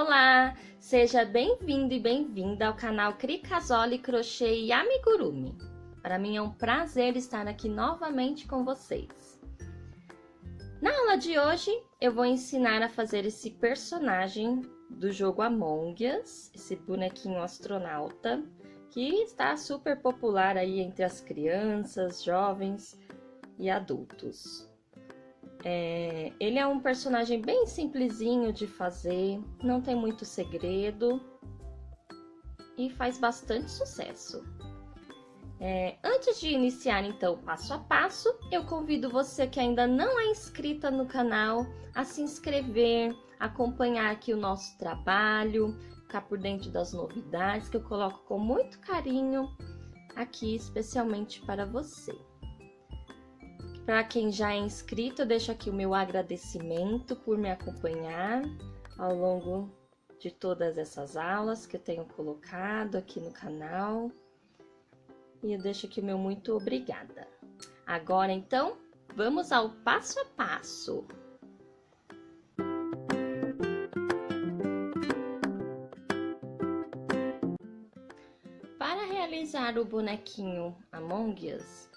Olá, seja bem-vindo e bem-vinda ao canal Cricasoli Crochê e Amigurumi. Para mim é um prazer estar aqui novamente com vocês. Na aula de hoje eu vou ensinar a fazer esse personagem do jogo Among Us, esse bonequinho astronauta, que está super popular aí entre as crianças, jovens e adultos. Ele é um personagem bem simplesinho de fazer, não tem muito segredo e faz bastante sucesso. Antes de iniciar então o passo a passo, eu convido você que ainda não é inscrita no canal a se inscrever, acompanhar aqui o nosso trabalho, ficar por dentro das novidades que eu coloco com muito carinho aqui especialmente para você. Para quem já é inscrito, eu deixo aqui o meu agradecimento por me acompanhar ao longo de todas essas aulas que eu tenho colocado aqui no canal. E eu deixo aqui o meu muito obrigada. Agora, então, vamos ao passo a passo. Para realizar o bonequinho Among Us,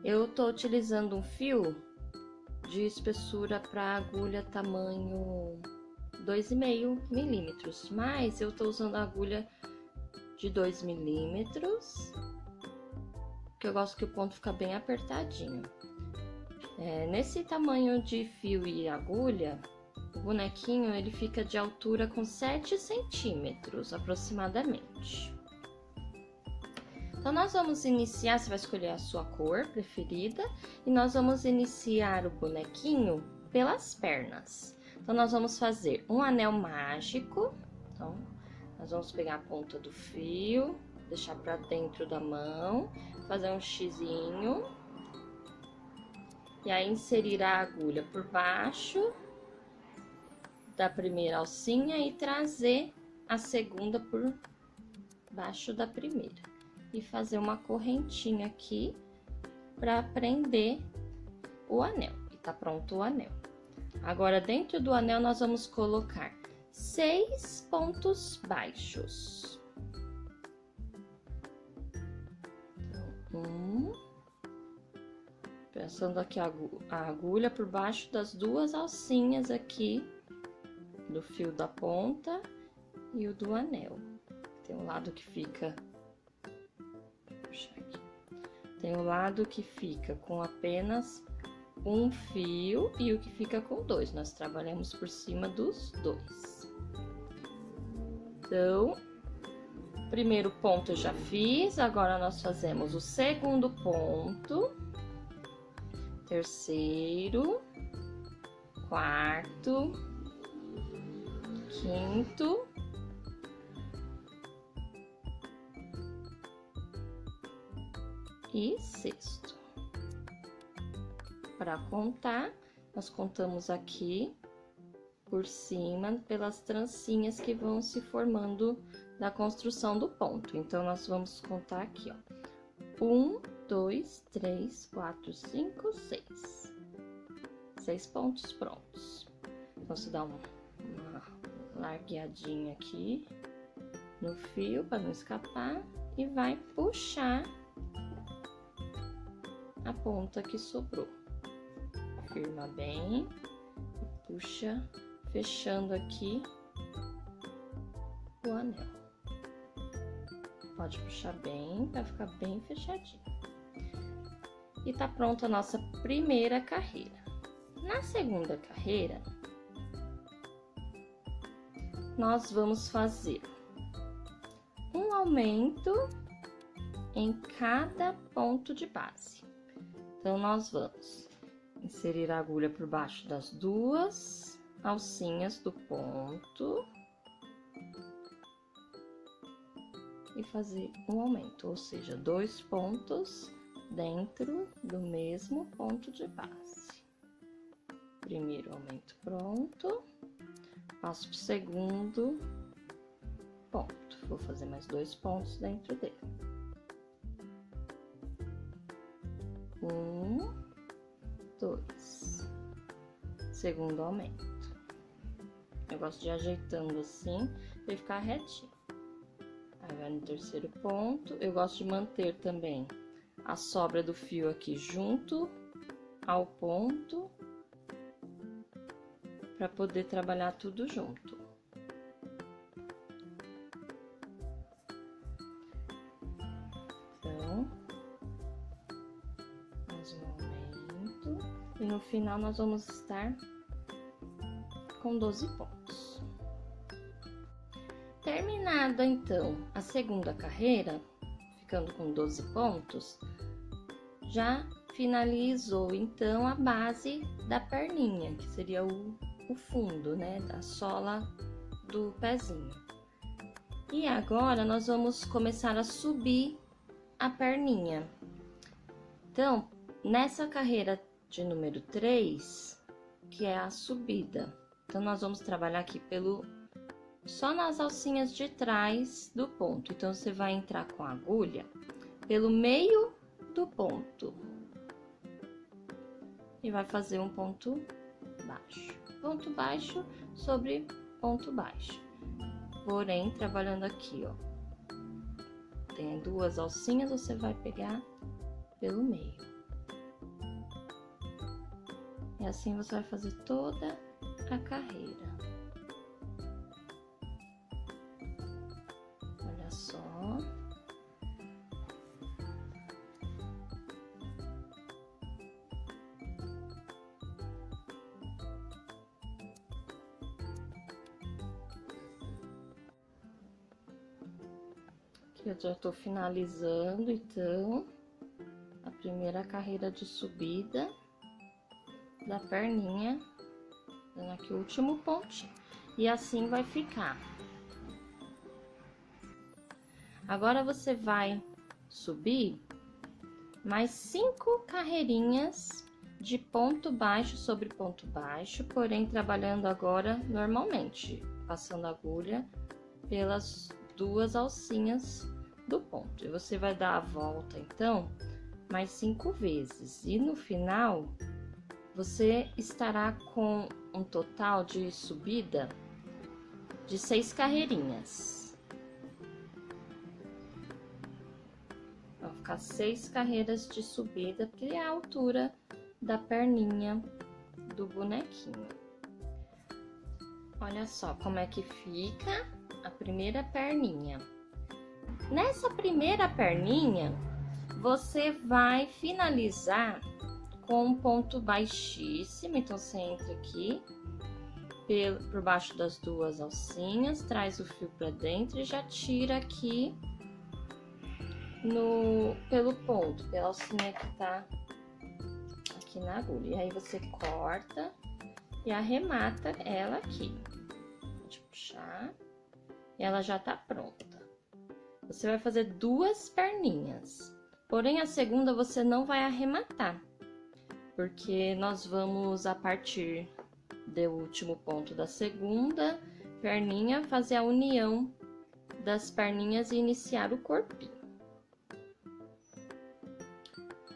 eu estou utilizando um fio de espessura para agulha tamanho 2,5 milímetros, mas eu estou usando a agulha de 2 milímetros, que eu gosto que o ponto fica bem apertadinho. Nesse tamanho de fio e agulha, o bonequinho ele fica de altura com 7 centímetros aproximadamente. Então, nós vamos iniciar, você vai escolher a sua cor preferida, e nós vamos iniciar o bonequinho pelas pernas. Então, nós vamos fazer um anel mágico. Então, nós vamos pegar a ponta do fio, deixar pra dentro da mão, fazer um xizinho. E aí, inserir a agulha por baixo da primeira alcinha e trazer a segunda por baixo da primeira. E fazer uma correntinha aqui para prender o anel. E tá pronto o anel. Agora, dentro do anel, nós vamos colocar 6 pontos baixos. Então, passando aqui a agulha por baixo das duas alcinhas aqui, do fio da ponta e o do anel. Tem um lado que fica... Tem o lado que fica com apenas um fio e o que fica com 2. Nós trabalhamos por cima dos 2. Então, o primeiro ponto eu já fiz, agora nós fazemos o segundo ponto, terceiro, quarto, quinto, e sexto. Para contar, nós contamos aqui por cima pelas trancinhas que vão se formando da construção do ponto. Então, nós vamos contar aqui, ó. 1, 2, 3, 4, 5, 6. 6 pontos prontos. Então, você dá uma largueadinha aqui no fio para não escapar e vai puxar a ponta que sobrou. Firma bem e puxa, fechando aqui o anel. Pode puxar bem para ficar bem fechadinho. E tá pronta a nossa primeira carreira. Na segunda carreira, nós vamos fazer um aumento em cada ponto de base. Então, nós vamos inserir a agulha por baixo das duas alcinhas do ponto e fazer um aumento, ou seja, 2 pontos dentro do mesmo ponto de base. Primeiro aumento pronto, passo para o segundo ponto, vou fazer mais 2 pontos dentro dele. 1, 2, segundo aumento. Eu gosto de ir ajeitando assim, pra ele ficar retinho. Aí vai no terceiro ponto. Eu gosto de manter também a sobra do fio aqui junto ao ponto, para poder trabalhar tudo junto. Então, mais um aumento. E no final nós vamos estar com 12 pontos. Terminada então a segunda carreira, ficando com 12 pontos, já finalizou então a base da perninha, que seria o fundo, né, da sola do pezinho. E agora nós vamos começar a subir a perninha. Então, nessa carreira de número 3, que é a subida, então nós vamos trabalhar aqui só nas alcinhas de trás do ponto. Então, você vai entrar com a agulha pelo meio do ponto e vai fazer um ponto baixo sobre ponto baixo. Porém, trabalhando aqui, ó, tem duas alcinhas, você vai pegar pelo meio. E assim você vai fazer toda a carreira. Olha só. Aqui eu já tô finalizando, então, a primeira carreira de subida da perninha, dando aqui o último pontinho. E assim vai ficar. Agora você vai subir mais 5 carreirinhas de ponto baixo sobre ponto baixo, porém trabalhando agora normalmente, passando a agulha pelas duas alcinhas do ponto. E você vai dar a volta então mais 5 vezes, e no final você estará com um total de subida de 6 carreirinhas. Vai ficar 6 carreiras de subida, que é a altura da perninha do bonequinho. Olha só como é que fica a primeira perninha. Nessa primeira perninha, você vai finalizar com um ponto baixíssimo. Então, você entra aqui por baixo das duas alcinhas, traz o fio para dentro e já tira aqui pelo ponto, pela alcinha que tá aqui na agulha. E aí você corta e arremata ela aqui. Pode puxar e ela já tá pronta. Você vai fazer 2 perninhas, porém a segunda você não vai arrematar, porque nós vamos, a partir do último ponto da segunda perninha, fazer a união das perninhas e iniciar o corpinho.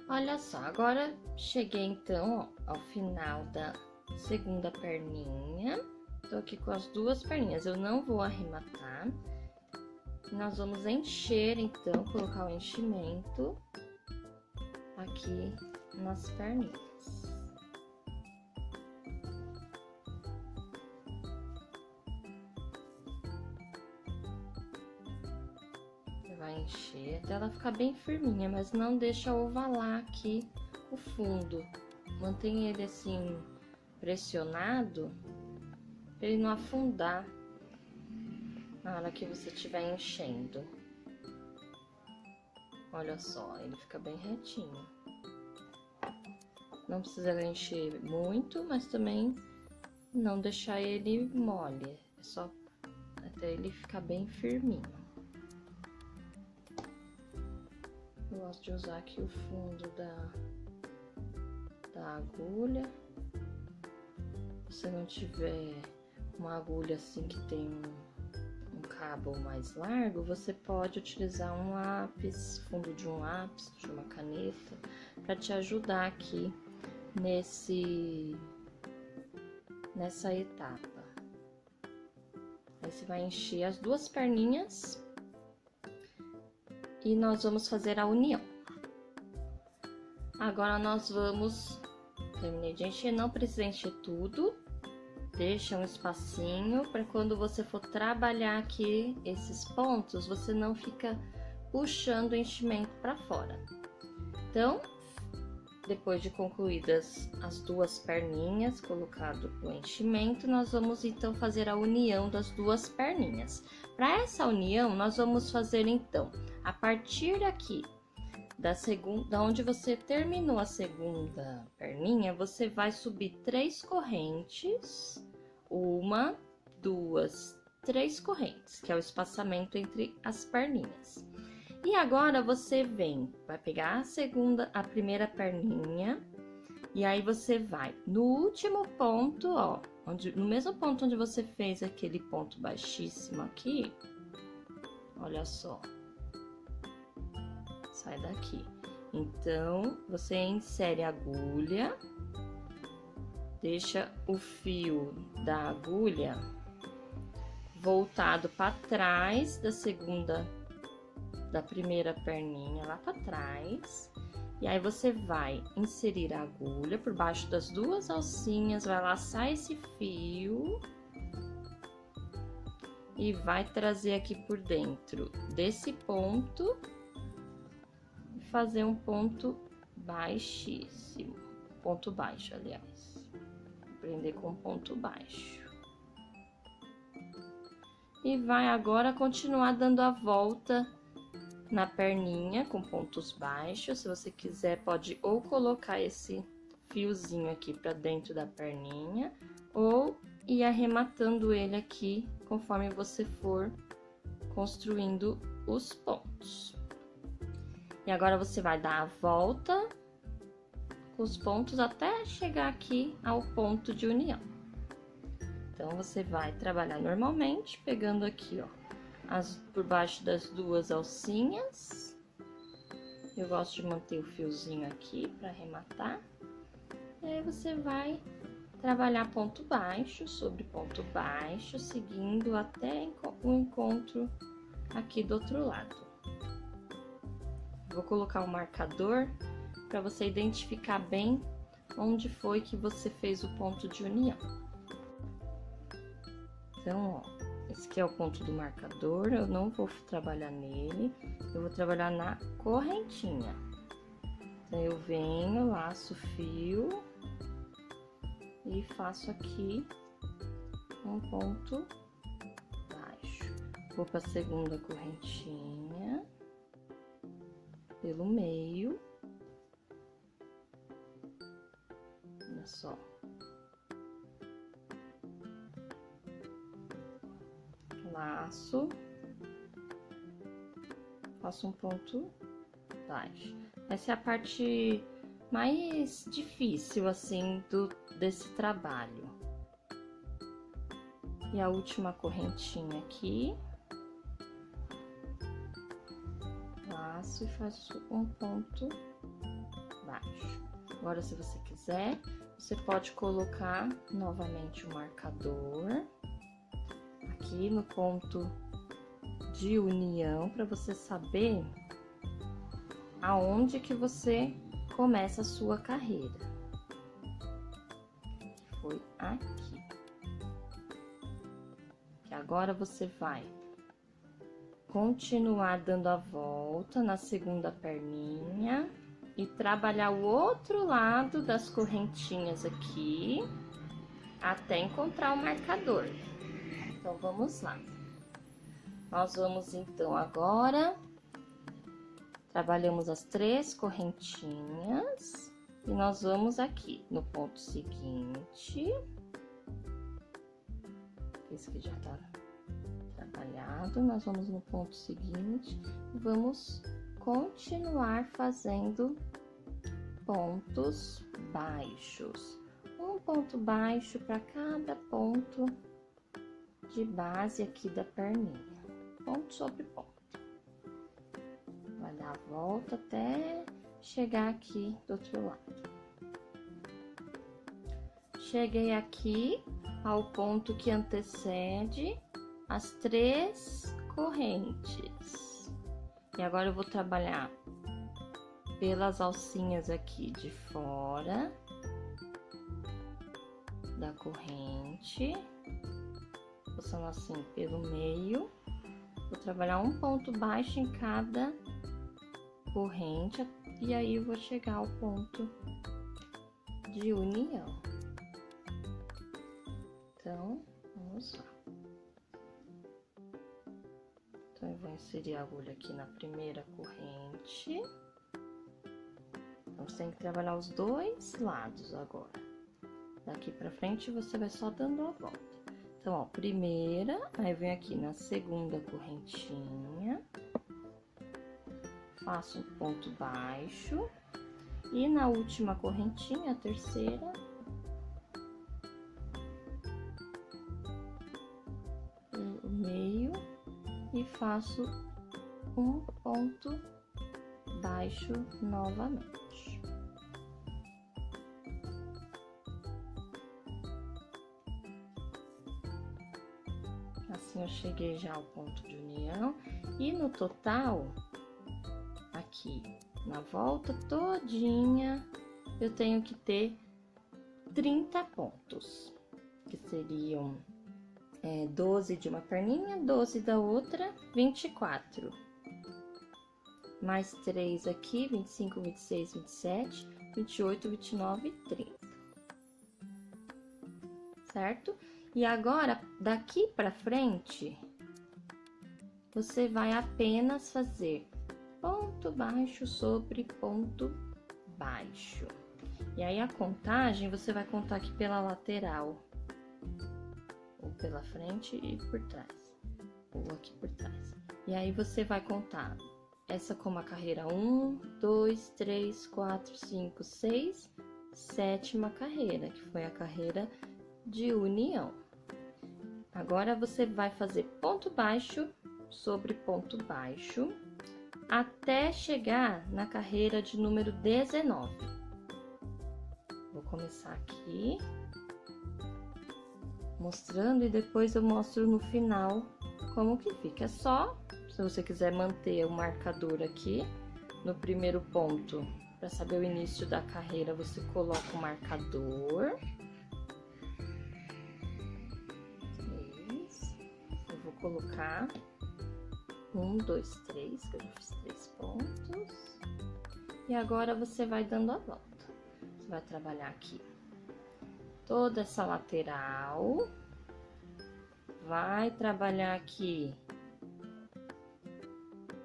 Olha só, agora cheguei então, ó, ao final da segunda perninha. Tô aqui com as 2 perninhas, eu não vou arrematar. Nós vamos encher então, colocar o enchimento aqui nas perninhas. Vai encher até ela ficar bem firminha, mas não deixa ovalar aqui o fundo. Mantém ele assim pressionado para ele não afundar na hora que você estiver enchendo. Olha só, ele fica bem retinho. Não precisa encher muito, mas também não deixar ele mole. É só até ele ficar bem firminho. Eu gosto de usar aqui o fundo da agulha. Se não tiver uma agulha assim que tem um cabo mais largo, você pode utilizar um lápis, fundo de um lápis, de uma caneta, para te ajudar aqui nessa etapa. Aí você vai encher as duas perninhas e nós vamos fazer a união. Agora nós vamos... Terminei de encher, não precisa encher tudo. Deixa um espacinho para quando você for trabalhar aqui esses pontos, você não fica puxando o enchimento para fora. Então, depois de concluídas as duas perninhas, colocado o enchimento, nós vamos então fazer a união das duas perninhas. Para essa união, nós vamos fazer então, a partir aqui, da onde você terminou a segunda perninha, você vai subir 3 correntes, 1, 2, 3 correntes, que é o espaçamento entre as perninhas. E agora você vai pegar a primeira perninha, e aí você vai no último ponto, ó, no mesmo ponto onde você fez aquele ponto baixíssimo aqui, olha só. Sai daqui. Então, você insere a agulha, deixa o fio da agulha voltado para trás da primeira perninha lá para trás. E aí você vai inserir a agulha por baixo das duas alcinhas, vai laçar esse fio e vai trazer aqui por dentro desse ponto. Fazer um ponto baixíssimo, ponto baixo, aliás, prender com ponto baixo. E vai agora continuar dando a volta na perninha com pontos baixos. Se você quiser, pode ou colocar esse fiozinho aqui para dentro da perninha, ou ir arrematando ele aqui conforme você for construindo os pontos. E agora você vai dar a volta com os pontos até chegar aqui ao ponto de união. Então, você vai trabalhar normalmente, pegando aqui, ó, por baixo das duas alcinhas. Eu gosto de manter o fiozinho aqui para arrematar. E aí, você vai trabalhar ponto baixo sobre ponto baixo, seguindo até o encontro aqui do outro lado. Vou colocar o marcador para você identificar bem onde foi que você fez o ponto de união. Então, ó, esse aqui é o ponto do marcador, eu não vou trabalhar nele, eu vou trabalhar na correntinha. Então, eu venho, laço o fio e faço aqui um ponto baixo. Vou para a segunda correntinha. Pelo meio, olha só, laço, faço um ponto baixo. Essa é a parte mais difícil, assim, desse trabalho. E a última correntinha aqui. E faço um ponto baixo. Agora, se você quiser, você pode colocar novamente o marcador aqui no ponto de união para você saber aonde que você começa a sua carreira. Foi aqui. Que agora você vai continuar dando a volta na segunda perninha e trabalhar o outro lado das correntinhas aqui até encontrar o marcador. Então, vamos lá. Nós vamos, então, agora, trabalhamos as 3 correntinhas e nós vamos aqui no ponto seguinte. Esse aqui já tá trabalhado, nós vamos no ponto seguinte e vamos continuar fazendo pontos baixos. Um ponto baixo para cada ponto de base aqui da perninha, ponto sobre ponto. Vai dar a volta até chegar aqui do outro lado. Cheguei aqui ao ponto que antecede as 3 correntes. E agora eu vou trabalhar pelas alcinhas aqui de fora da corrente, passando assim pelo meio. Vou trabalhar um ponto baixo em cada corrente e aí eu vou chegar ao ponto de união. Então, vamos lá. Então, eu vou inserir a agulha aqui na primeira corrente. Então, você tem que trabalhar os 2 lados agora. Daqui pra frente, você vai só dando a volta. Então, ó, primeira, aí eu venho aqui na segunda correntinha, faço um ponto baixo, e na última correntinha, a terceira, o meio, e faço um ponto baixo novamente. Assim eu cheguei já ao ponto de união, e no total, aqui na volta todinha, eu tenho que ter 30 pontos, que seriam 12 de uma perninha, 12 da outra, 24. Mais 3 aqui, 25, 26, 27, 28, 29 e 30. Certo? E agora, daqui pra frente, você vai apenas fazer ponto baixo sobre ponto baixo. E aí, a contagem, você vai contar aqui pela lateral, ou pela frente e por trás, ou aqui por trás. E aí, você vai contar essa como a carreira 1, 2, 3, 4, 5, 6, 7ª carreira, que foi a carreira de união. Agora, você vai fazer ponto baixo sobre ponto baixo, até chegar na carreira de número 19. Vou começar aqui, mostrando, e depois eu mostro no final como que fica. É só, se você quiser manter o marcador aqui, no primeiro ponto, para saber o início da carreira, você coloca o marcador. Eu vou colocar 1, 2, 3, que eu já fiz 3 pontos. E agora você vai dando a volta. Você vai trabalhar aqui toda essa lateral, vai trabalhar aqui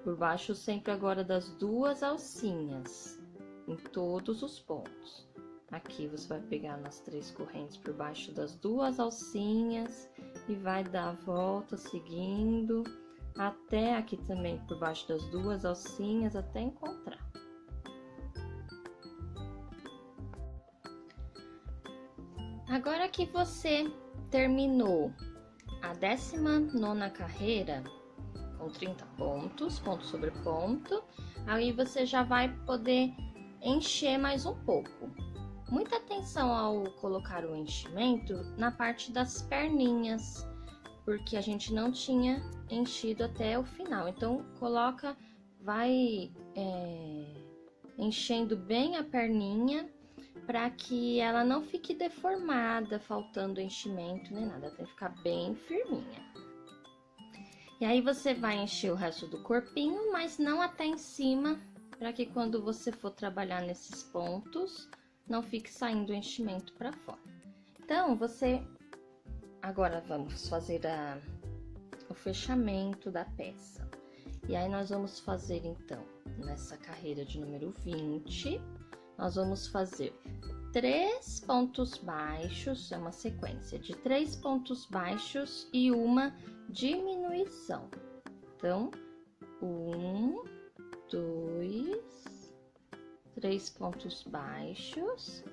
por baixo sempre agora das 2 alcinhas, em todos os pontos. Aqui você vai pegar nas 3 correntes por baixo das 2 alcinhas e vai dar a volta seguindo até aqui também por baixo das 2 alcinhas até encontrar. Agora que você terminou a 19ª carreira com 30 pontos, ponto sobre ponto, aí você já vai poder encher mais um pouco. Muita atenção ao colocar o enchimento na parte das perninhas, porque a gente não tinha enchido até o final. Então, vai enchendo bem a perninha, para que ela não fique deformada, faltando enchimento nem nada, tem que ficar bem firminha. E aí você vai encher o resto do corpinho, mas não até em cima, para que quando você for trabalhar nesses pontos, não fique saindo o enchimento para fora. Então, agora vamos fazer o fechamento da peça. E aí nós vamos fazer então, nessa carreira de número 20, nós vamos fazer 3 pontos baixos, é uma sequência de 3 pontos baixos e uma diminuição. Então, 1, 2, 3 pontos baixos,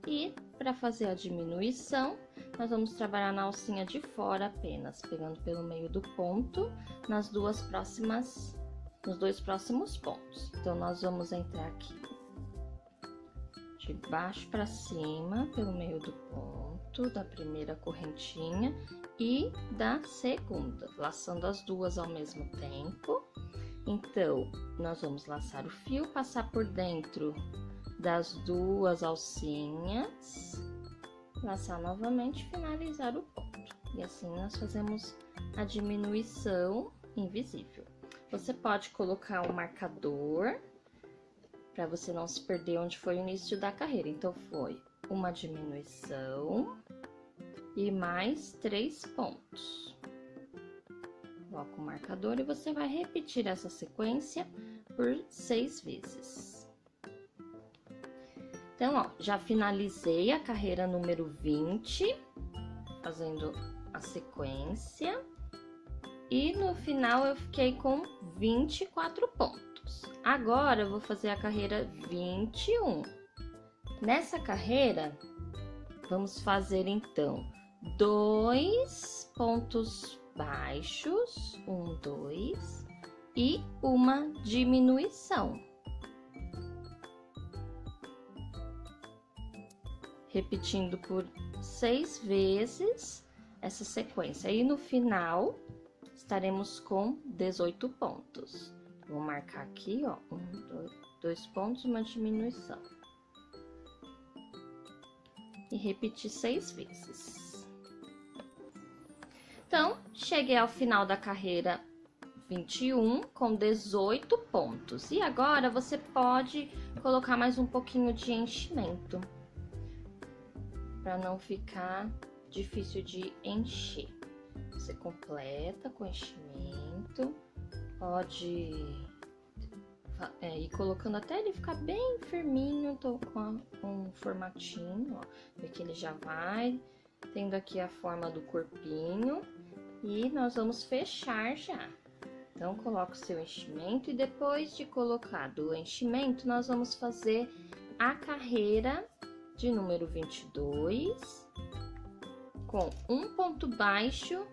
e para fazer a diminuição, nós vamos trabalhar na alcinha de fora apenas, pegando pelo meio do ponto nos 2 próximos pontos. Então, nós vamos entrar aqui de baixo para cima, pelo meio do ponto. ponto da primeira correntinha e da segunda, laçando as duas ao mesmo tempo. Então, nós vamos laçar o fio, passar por dentro das duas alcinhas, laçar novamente e finalizar o ponto. E assim nós fazemos a diminuição invisível. Você pode colocar um marcador para você não se perder onde foi o início da carreira. Então, foi uma diminuição e mais 3 pontos. Coloca o marcador e você vai repetir essa sequência por 6 vezes. Então, ó, já finalizei a carreira número 20, fazendo a sequência. E no final eu fiquei com 24 pontos. Agora eu vou fazer a carreira 21. Nessa carreira, vamos fazer então 2 pontos baixos, 1, 2, e uma diminuição. Repetindo por 6 vezes essa sequência. E no final, estaremos com 18 pontos. Vou marcar aqui, ó, 2 pontos, uma diminuição. E repetir 6 vezes. Então, cheguei ao final da carreira 21 com 18 pontos. E agora, você pode colocar mais um pouquinho de enchimento, para não ficar difícil de encher. Você completa com enchimento, pode ir colocando até ele ficar bem firminho. Tô com um formatinho, ó, vê que ele já vai tendo aqui a forma do corpinho e nós vamos fechar já. Então, coloca o seu enchimento e depois de colocar do enchimento, nós vamos fazer a carreira de número 22 com um ponto baixo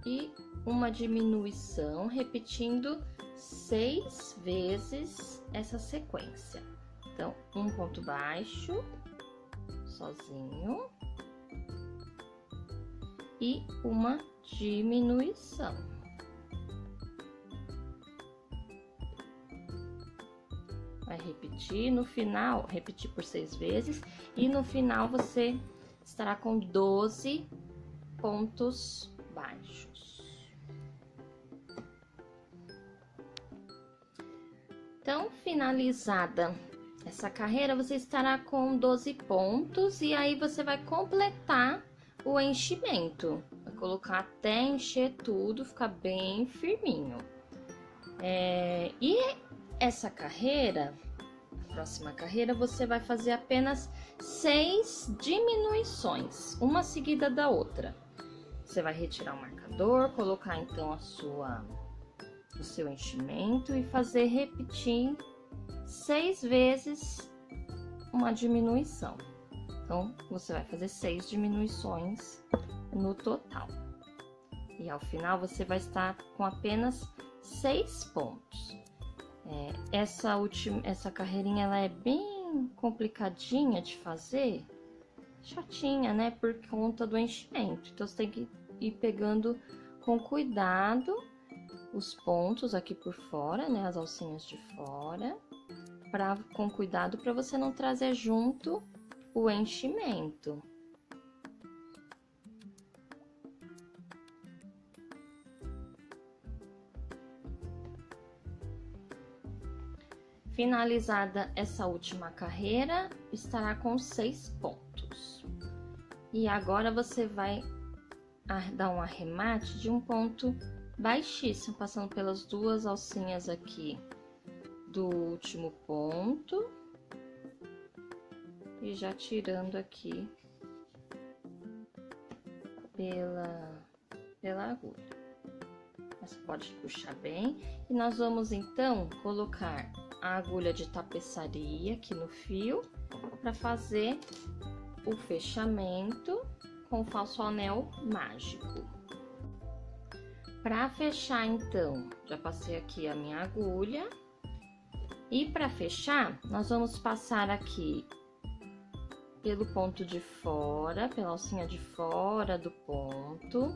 e uma diminuição, repetindo 6 vezes essa sequência. Então, um ponto baixo, sozinho, e uma diminuição. Vai repetir no final, repetir por 6 vezes, e no final você estará com 12 pontos baixos. Então, finalizada essa carreira, você estará com 12 pontos e aí você vai completar o enchimento. Vai colocar até encher tudo, ficar bem firminho. E essa carreira, a próxima carreira, você vai fazer apenas 6 diminuições, uma seguida da outra. Você vai retirar o marcador, colocar então o seu enchimento e fazer repetir 6 vezes uma diminuição. Então, você vai fazer 6 diminuições no total. E ao final, você vai estar com apenas 6 pontos. Essa carreirinha, ela é bem complicadinha de fazer, chatinha, né? Por conta do enchimento. Então, você tem que ir pegando com cuidado os pontos aqui por fora, né? As alcinhas de fora, com cuidado para você não trazer junto o enchimento. Finalizada essa última carreira, estará com 6 pontos. E agora você vai dar um arremate de um ponto baixíssimo, passando pelas duas alcinhas aqui do último ponto e já tirando aqui pela agulha. Você pode puxar bem e nós vamos então colocar a agulha de tapeçaria aqui no fio para fazer o fechamento com o falso anel mágico. Para fechar, então, já passei aqui a minha agulha e para fechar, nós vamos passar aqui pelo ponto de fora, pela alcinha de fora do ponto,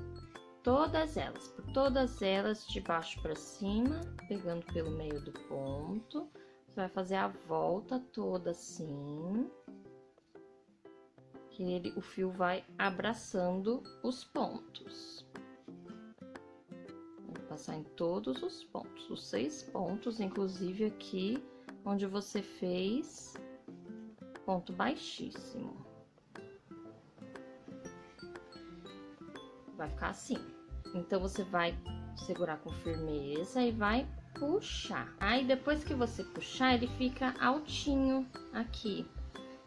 todas elas, por todas elas de baixo para cima, pegando pelo meio do ponto. Você vai fazer a volta toda assim, que o fio vai abraçando os pontos. Vai passar em todos os pontos, os 6 pontos, inclusive aqui onde você fez ponto baixíssimo. Vai ficar assim. Então, você vai segurar com firmeza e vai puxar. Aí, depois que você puxar, ele fica altinho aqui.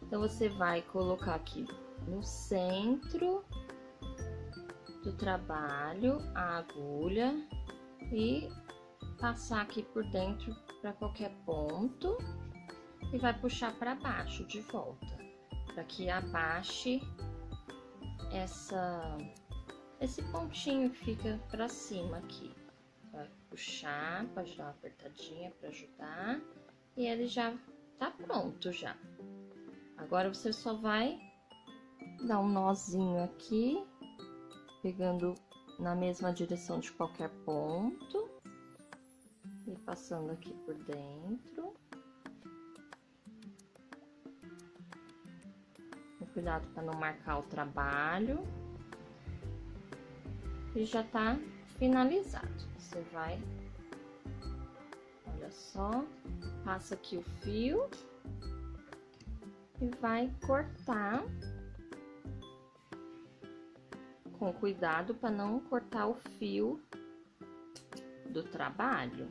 Então, você vai colocar aqui no centro do trabalho a agulha e passar aqui por dentro para qualquer ponto e vai puxar para baixo de volta, para que abaixe esse pontinho que fica para cima aqui. Vai puxar, pode dar uma apertadinha para ajudar e ele já tá pronto já. Agora você só vai dar um nozinho aqui, pegando na mesma direção de qualquer ponto e passando aqui por dentro. Com cuidado para não marcar o trabalho. E já tá finalizado. Você vai, olha só, passa aqui o fio e vai cortar com cuidado para não cortar o fio do trabalho.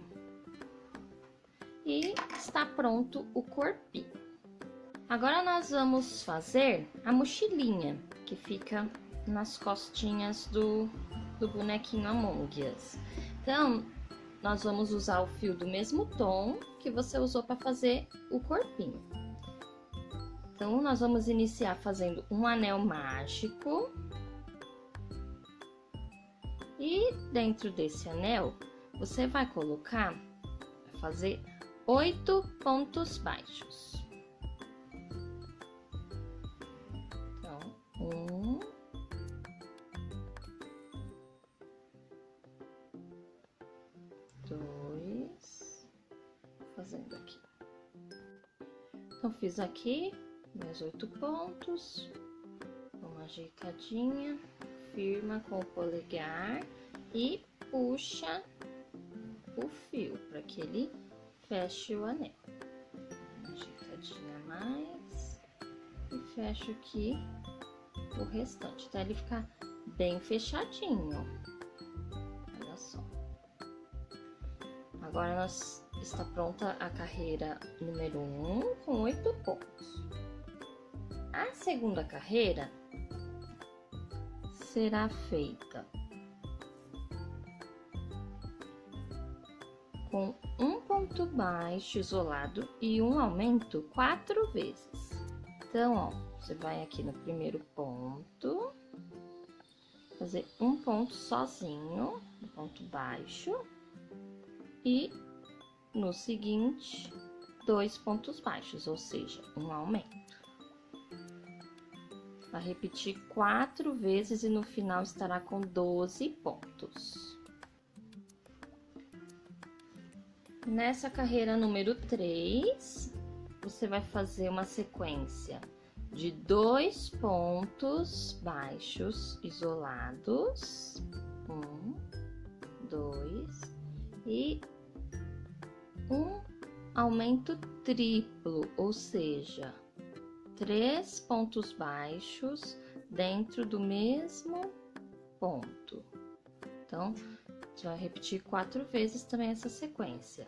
E está pronto o corpinho. Agora nós vamos fazer a mochilinha que fica nas costinhas do bonequinho Among Us. Então, nós vamos usar o fio do mesmo tom que você usou para fazer o corpinho. Então, nós vamos iniciar fazendo um anel mágico. E dentro desse anel, você vai colocar, vai fazer 8 pontos baixos. Então, 1, 2, fazendo aqui. Então, fiz aqui meus 8 pontos, uma ajeitadinha, firma com o polegar e puxa o fio para que ele feche o anel. Uma ajeitadinha a mais e fecho aqui o restante, até ele ficar bem fechadinho. Olha só. Agora está pronta a carreira número 1 com 8 pontos. A segunda carreira será feita com um ponto baixo isolado e um aumento 4 vezes. Então, ó, você vai aqui no primeiro ponto, fazer um ponto sozinho, um ponto baixo, e no seguinte, 2 pontos baixos, ou seja, um aumento. Vai repetir 4 vezes e no final estará com 12 pontos. Nessa carreira número 3, você vai fazer uma sequência de 2 pontos baixos isolados, 1, 2, e um aumento triplo, ou seja, 3 pontos baixos dentro do mesmo ponto. Então, você vai repetir 4 vezes também essa sequência.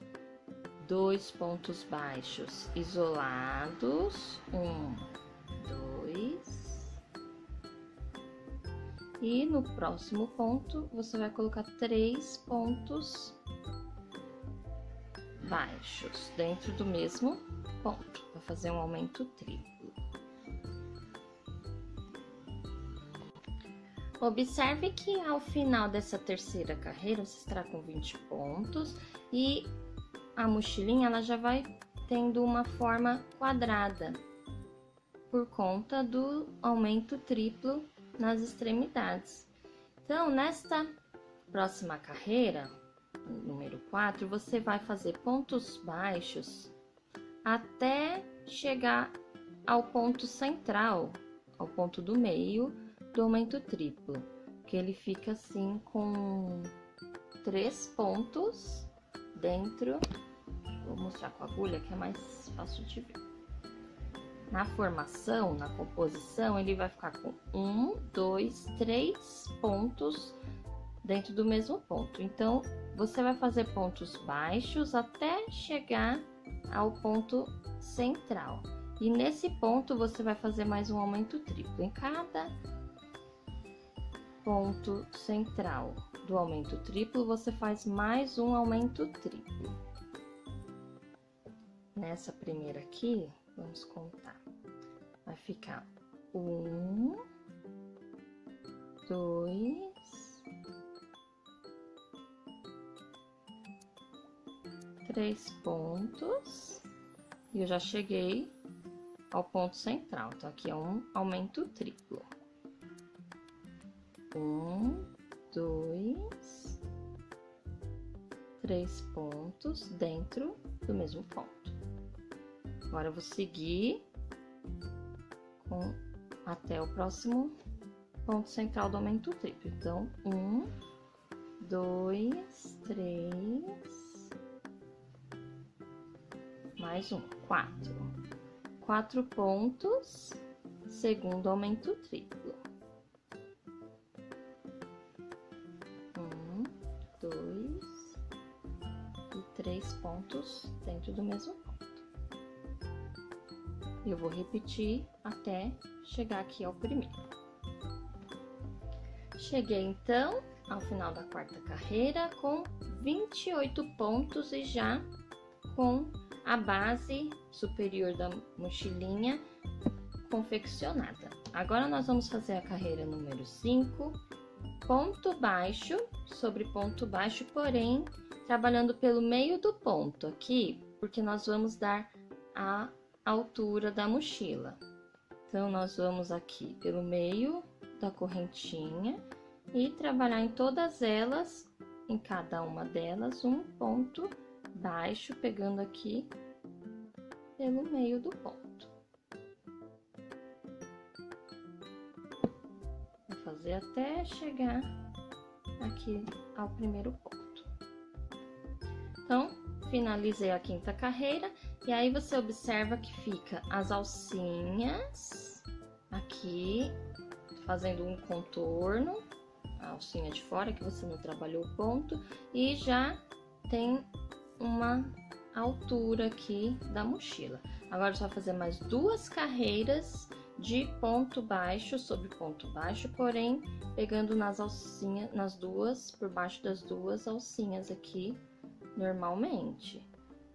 2 pontos baixos isolados, 1, 2. E no próximo ponto, você vai colocar 3 pontos baixos dentro do mesmo ponto, para fazer um aumento triplo. Observe que ao final dessa terceira carreira, você estará com 20 pontos e a mochilinha ela já vai tendo uma forma quadrada. por conta do aumento triplo nas extremidades. Então, nesta próxima carreira, número 4, você vai fazer pontos baixos até chegar ao ponto central, ao ponto do meio do aumento triplo, que ele fica assim com 3 pontos dentro. Vou mostrar com a agulha que é mais fácil de ver. Na formação, na composição, ele vai ficar com 1, 2, 3 pontos dentro do mesmo ponto. Então, você vai fazer pontos baixos até chegar ao ponto central. E nesse ponto, você vai fazer mais um aumento triplo. Em cada ponto central do aumento triplo, você faz mais um aumento triplo. Nessa primeira aqui, vamos contar. Vai ficar 1, 2, 3 pontos. E eu já cheguei ao ponto central. Então, aqui é um aumento triplo. 1, 2, 3 pontos dentro do mesmo ponto. Agora, eu vou seguir até o próximo ponto central do aumento triplo. Então, 1, 2, 3, mais um, 4. 4 pontos, segundo aumento triplo. 1, 2 e 3 pontos dentro do mesmo ponto. Eu vou repetir até chegar aqui ao primeiro. Cheguei então ao final da quarta carreira com 28 pontos e já com a base superior da mochilinha confeccionada. Agora nós vamos fazer a carreira número 5, ponto baixo sobre ponto baixo, porém trabalhando pelo meio do ponto aqui, porque nós vamos dar a altura da mochila. Então, nós vamos aqui pelo meio da correntinha e trabalhar em todas elas, em cada uma delas, um ponto baixo, pegando aqui pelo meio do ponto. Vou fazer até chegar aqui ao primeiro ponto. Então, finalizei a quinta carreira e aí você observa que fica as alcinhas aqui, fazendo um contorno, a alcinha de fora que você não trabalhou o ponto, e já tem uma altura aqui da mochila. Agora você vai fazer mais 2 carreiras de ponto baixo sobre ponto baixo, porém pegando nas alcinhas, nas duas, por baixo das 2 alcinhas aqui, normalmente.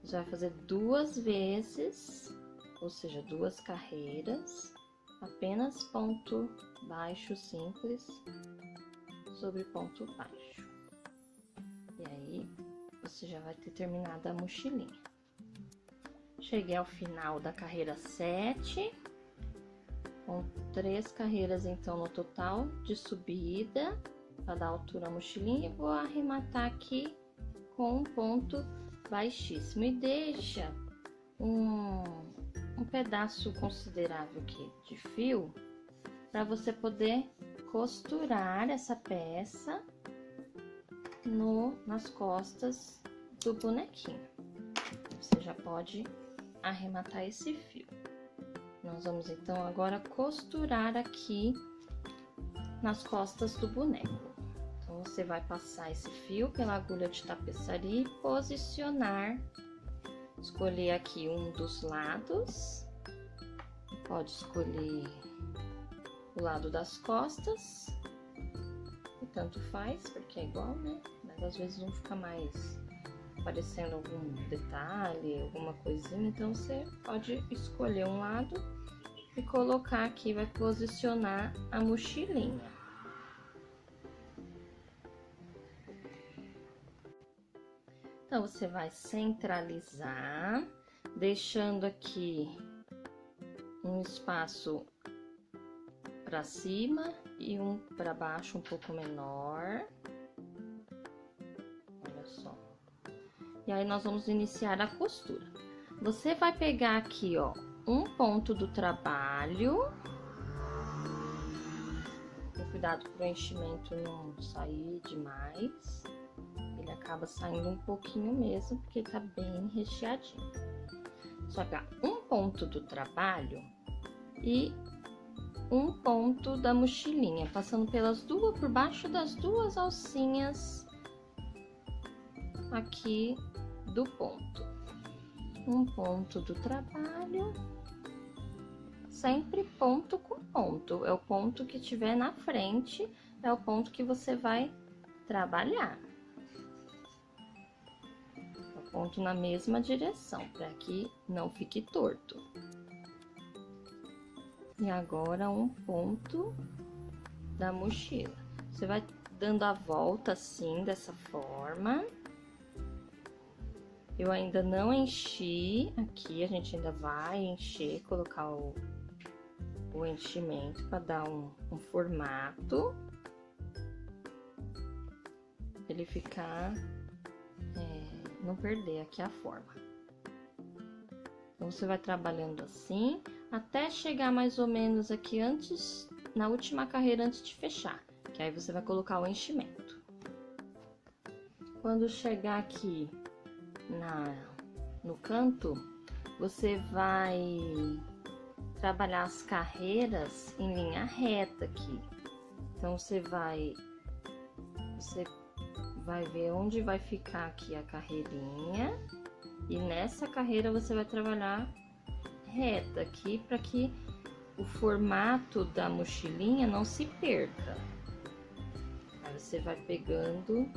Você vai fazer 2 vezes, ou seja, 2 carreiras, apenas ponto baixo simples sobre ponto baixo. E aí, você já vai ter terminado a mochilinha. Cheguei ao final da carreira 7, com 3 carreiras então no total de subida, para dar altura à mochilinha, e vou arrematar aqui com um ponto baixíssimo. E deixa um pedaço considerável aqui de fio para você poder costurar essa peça nas costas do bonequinho. Você já pode arrematar esse fio. Nós vamos então agora costurar aqui nas costas do boneco. Então, você vai passar esse fio pela agulha de tapeçaria e posicionar, escolher aqui um dos lados, pode escolher o lado das costas, e tanto faz, porque é igual, né? Mas às vezes um fica mais aparecendo algum detalhe, alguma coisinha, então você pode escolher um lado e colocar aqui, vai posicionar a mochilinha. Então, você vai centralizar, deixando aqui um espaço para cima e um para baixo um pouco menor. Olha só. E aí nós vamos iniciar a costura. Você vai pegar aqui, ó, um ponto do trabalho. Com cuidado para o enchimento não sair demais. Ele acaba saindo um pouquinho mesmo, porque tá bem recheadinho. Só pegar um ponto do trabalho e um ponto da mochilinha, passando por baixo das duas alcinhas aqui do ponto. Um ponto do trabalho, sempre ponto com ponto. É o ponto que tiver na frente, é o ponto que você vai trabalhar. O ponto na mesma direção, para que não fique torto. E agora um ponto da mochila. Você vai dando a volta assim, dessa forma. Eu ainda não enchi aqui, a gente ainda vai encher, colocar o enchimento para dar um formato. Ele ficar, não perder aqui a forma. Então, você vai trabalhando assim, até chegar mais ou menos aqui na última carreira antes de fechar, que aí você vai colocar o enchimento. Quando chegar aqui no canto, você vai trabalhar as carreiras em linha reta aqui. Então, você vai ver onde vai ficar aqui a carreirinha. E nessa carreira você vai trabalhar reta aqui para que o formato da mochilinha não se perca. Aí você vai pegando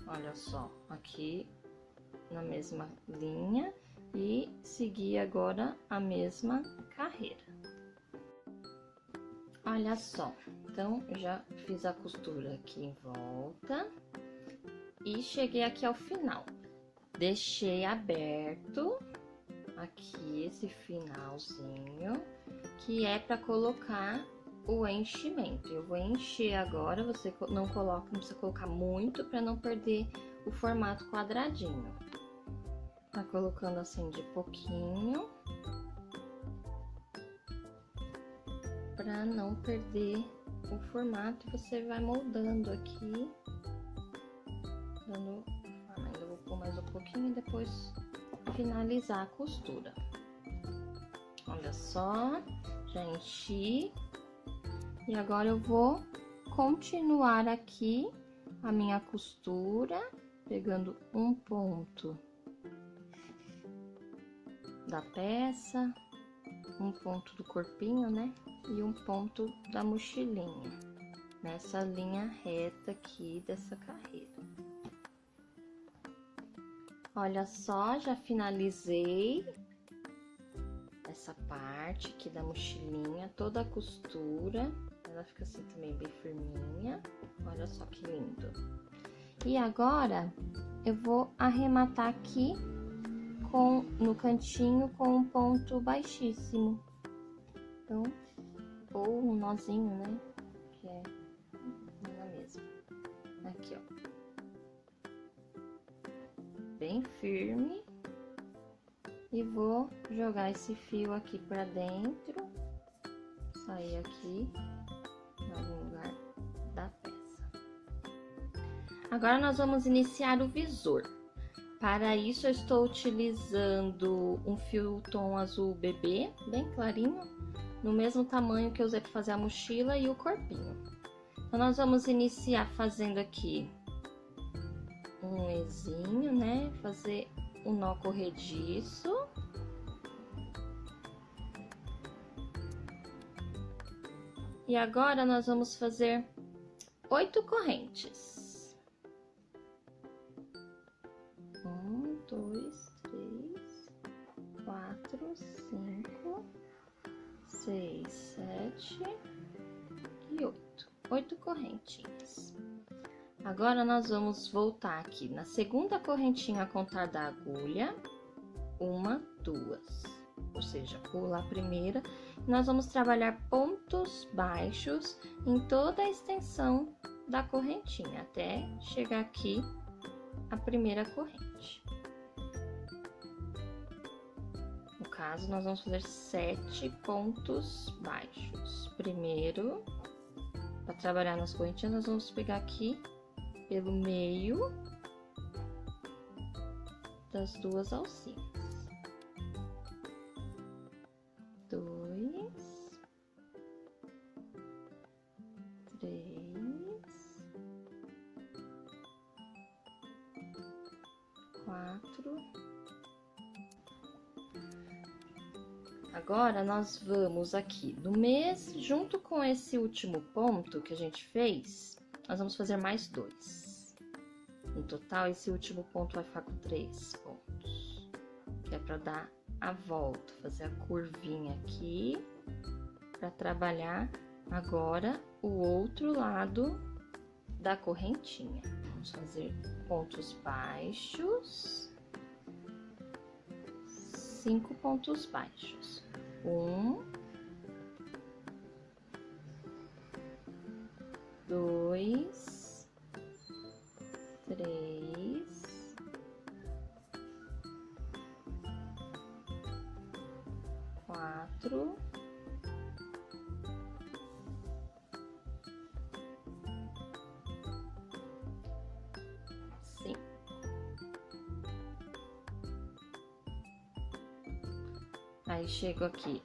olha só, aqui na mesma linha e seguir agora a mesma carreira. Olha só, então eu já fiz a costura aqui em volta e cheguei aqui ao final. Deixei aberto aqui esse finalzinho, que é para colocar o enchimento. Eu vou encher agora, você não precisa colocar muito para não perder o formato quadradinho. Tá colocando assim de pouquinho, para não perder o formato. Você vai moldando aqui, dando forma. Ainda vou pôr mais um pouquinho e depois finalizar a costura. Olha só, já enchi. E agora eu vou continuar aqui a minha costura, pegando um ponto da peça, um ponto do corpinho, né? E um ponto da mochilinha, nessa linha reta aqui dessa carreira. Olha só, já finalizei essa parte aqui da mochilinha, toda a costura. Ela fica assim também bem firminha. Olha só que lindo. E agora eu vou arrematar aqui no cantinho com um ponto baixíssimo. Então, ou um nozinho, né? Que é na mesma. Aqui, ó. Bem firme. E vou jogar esse fio aqui pra dentro. Sair aqui em algum lugar da peça. Agora nós vamos iniciar o visor. Para isso eu estou utilizando um fio tom azul bebê, bem clarinho, no mesmo tamanho que eu usei para fazer a mochila e o corpinho. Então nós vamos iniciar fazendo aqui um ezinho, né? Fazer um nó corrediço. E agora nós vamos fazer 8 correntes. 1, 2, 3, 4, 5, 6, 7 e 8. 8 correntinhas. Agora, nós vamos voltar aqui na segunda correntinha a contar da agulha, 1, 2, ou seja, pular a primeira. Nós vamos trabalhar pontos baixos em toda a extensão da correntinha, até chegar aqui a primeira corrente. No caso, nós vamos fazer 7 pontos baixos. Primeiro, para trabalhar nas correntinhas, nós vamos pegar aqui pelo meio das duas alcinhas. 2, 3, 4. Agora, nós vamos aqui junto com esse último ponto que a gente fez, nós vamos fazer mais 2. No total, esse último ponto vai ficar com 3 pontos, que é para dar a volta, fazer a curvinha aqui, para trabalhar agora o outro lado da correntinha. Vamos fazer pontos baixos, 5 pontos baixos. 1, 2, 3, 4, 5. Aí, chego aqui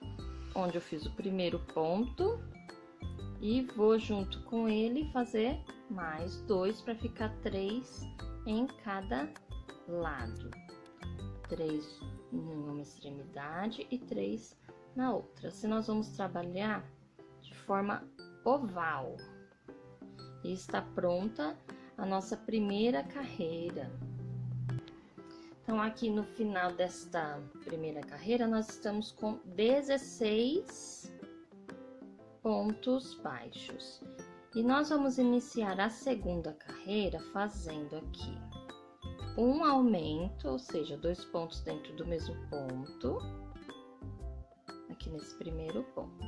onde eu fiz o primeiro ponto e vou junto com ele fazer mais 2 para ficar 3 em cada lado. 3 em uma extremidade e 3 na outra. Assim, nós vamos trabalhar de forma oval. E está pronta a nossa primeira carreira. Então, aqui no final desta primeira carreira, nós estamos com 16 pontos baixos. E nós vamos iniciar a segunda carreira fazendo aqui um aumento, ou seja, 2 pontos dentro do mesmo ponto, aqui nesse primeiro ponto.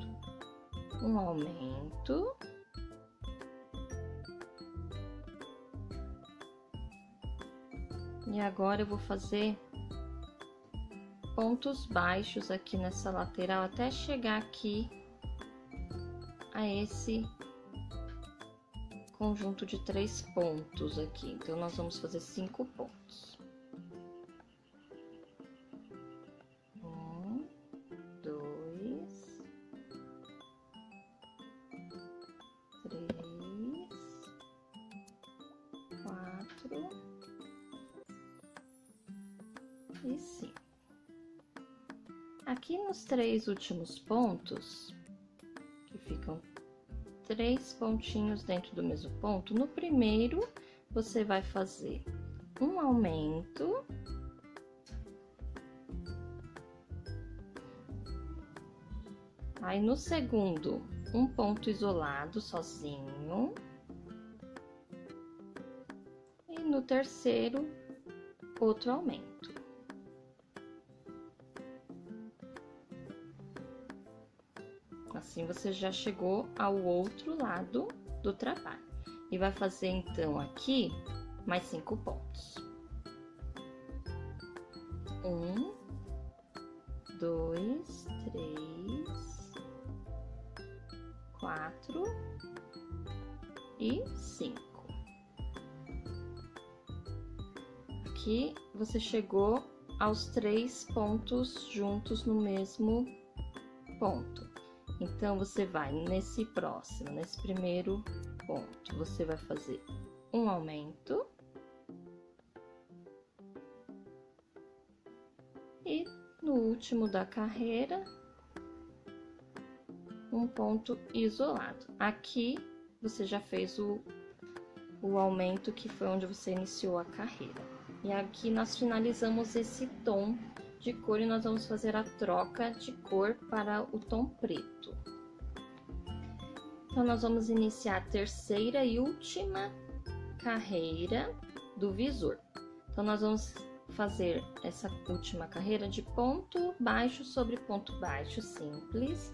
Um aumento. E agora eu vou fazer pontos baixos aqui nessa lateral até chegar aqui a esse conjunto de 3 pontos aqui. Então, nós vamos fazer 5 pontos. 1, 2, 3, 4 e 5. Aqui nos 3 últimos pontos, que ficam 3 pontinhos dentro do mesmo ponto, no primeiro você vai fazer um aumento, aí no segundo um ponto isolado sozinho, e no terceiro outro aumento. Assim, você já chegou ao outro lado do trabalho. E vai fazer, então, aqui, mais 5 pontos. 1, 2, 3, 4 e 5. Aqui, você chegou aos 3 pontos juntos no mesmo ponto. Então, você vai nesse primeiro ponto, você vai fazer um aumento. E no último da carreira, um ponto isolado. Aqui, você já fez o aumento que foi onde você iniciou a carreira. E aqui nós finalizamos esse tom de cor e nós vamos fazer a troca de cor para o tom preto. Então, nós vamos iniciar a terceira e última carreira do visor. Então, nós vamos fazer essa última carreira de ponto baixo sobre ponto baixo simples,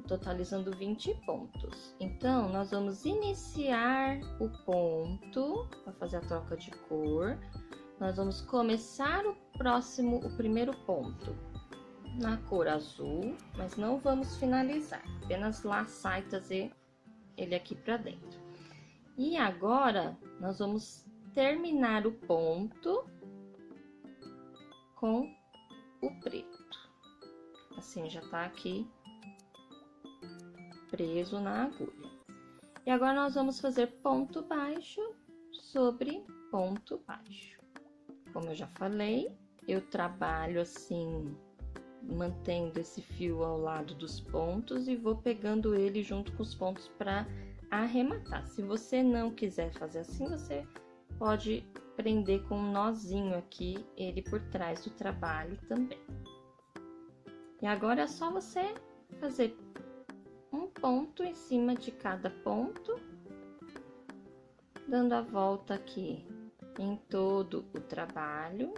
totalizando 20 pontos. Então, nós vamos iniciar o ponto para fazer a troca de cor. Nós vamos começar o primeiro ponto na cor azul, mas não vamos finalizar, apenas laçar e trazer ele aqui para dentro. E agora, nós vamos terminar o ponto com o preto. Assim, já tá aqui preso na agulha. E agora, nós vamos fazer ponto baixo sobre ponto baixo. Como eu já falei, eu trabalho assim, mantendo esse fio ao lado dos pontos e vou pegando ele junto com os pontos para arrematar. Se você não quiser fazer assim, você pode prender com um nozinho aqui, ele por trás do trabalho também. E agora é só você fazer um ponto em cima de cada ponto, dando a volta aqui em todo o trabalho,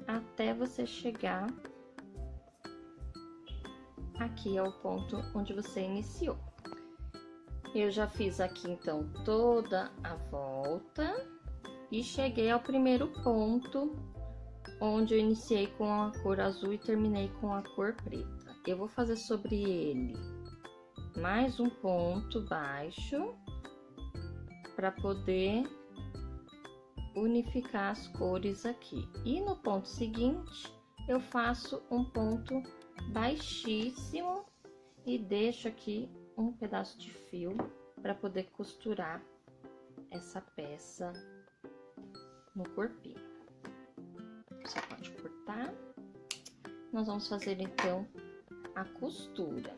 até você chegar aqui ao ponto onde você iniciou. Eu já fiz aqui, então, toda a volta e cheguei ao primeiro ponto, onde eu iniciei com a cor azul e terminei com a cor preta. Eu vou fazer sobre ele mais um ponto baixo para poder unificar as cores aqui. E no ponto seguinte, eu faço um ponto baixíssimo e deixo aqui um pedaço de fio para poder costurar essa peça no corpinho. Você pode cortar. Nós vamos fazer então a costura.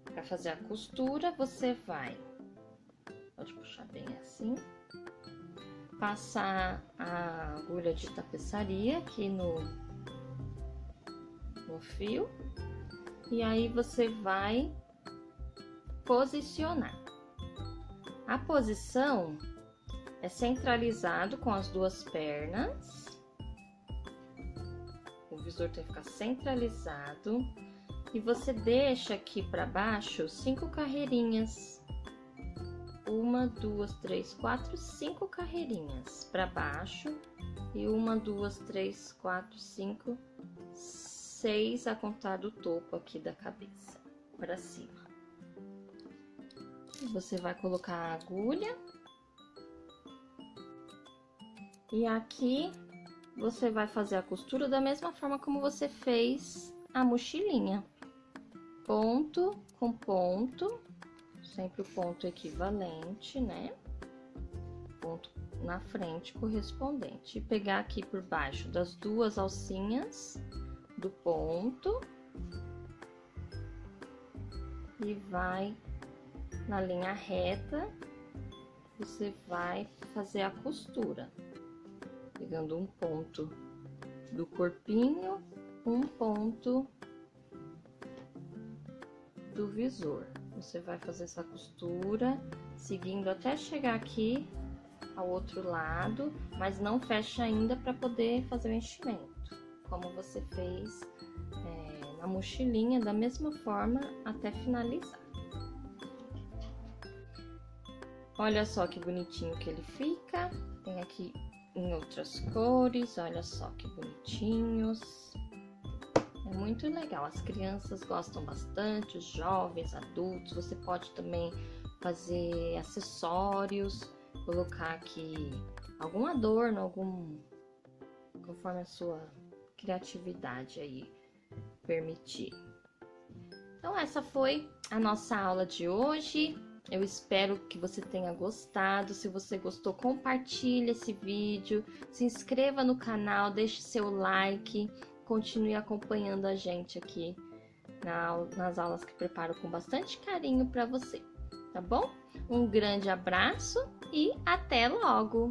Para fazer a costura, você pode puxar bem assim, passar a agulha de tapeçaria aqui no fio, e aí você vai posicionar. A posição é centralizado com as duas pernas, o visor tem que ficar centralizado, e você deixa aqui para baixo 5 carreirinhas. 1, 2, 3, 4, 5 carreirinhas para baixo, e 1, 2, 3, 4, 5, 6 a contar do topo aqui da cabeça para cima. E você vai colocar a agulha, e aqui você vai fazer a costura da mesma forma como você fez a mochilinha, ponto com ponto, sempre o ponto equivalente, né? Ponto na frente correspondente. E pegar aqui por baixo das duas alcinhas do ponto e vai na linha reta, você vai fazer a costura, pegando um ponto do corpinho, um ponto do visor. Você vai fazer essa costura, seguindo até chegar aqui ao outro lado, mas não fecha ainda para poder fazer o enchimento, como você fez na mochilinha, da mesma forma até finalizar. Olha só que bonitinho que ele fica, tem aqui em outras cores, olha só que bonitinhos. É muito legal, as crianças gostam bastante, os jovens, adultos. Você pode também fazer acessórios, colocar aqui algum adorno, conforme a sua criatividade aí permitir. Então, essa foi a nossa aula de hoje. Eu espero que você tenha gostado. Se você gostou, compartilhe esse vídeo, se inscreva no canal, deixe seu like. Continue acompanhando a gente aqui nas aulas que preparo com bastante carinho para você, tá bom? Um grande abraço e até logo!